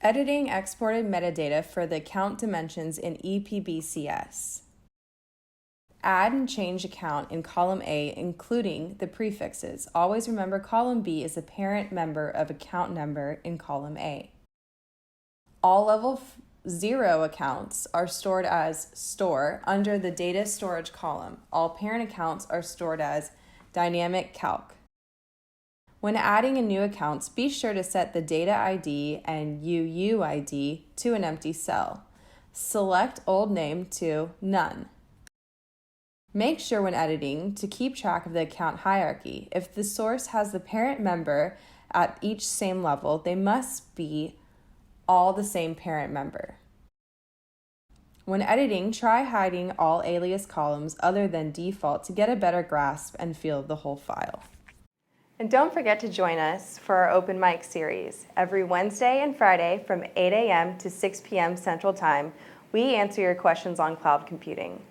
Editing exported metadata for the account dimensions in EPBCS. Add and change account in column A, including the prefixes. Always remember column B is the parent member of account number in column A. All level 0 accounts are stored as store under the data storage column. All parent accounts are stored as dynamic calc. When adding in new accounts, be sure to set the data ID and UUID to an empty cell. Select old name to none. Make sure when editing to keep track of the account hierarchy. If the source has the parent member at each same level, they must be all the same parent member. When editing, try hiding all alias columns other than default to get a better grasp and feel of the whole file. And don't forget to join us for our open mic series. Every Wednesday and Friday from 8 a.m. to 6 p.m. Central Time, we answer your questions on cloud computing.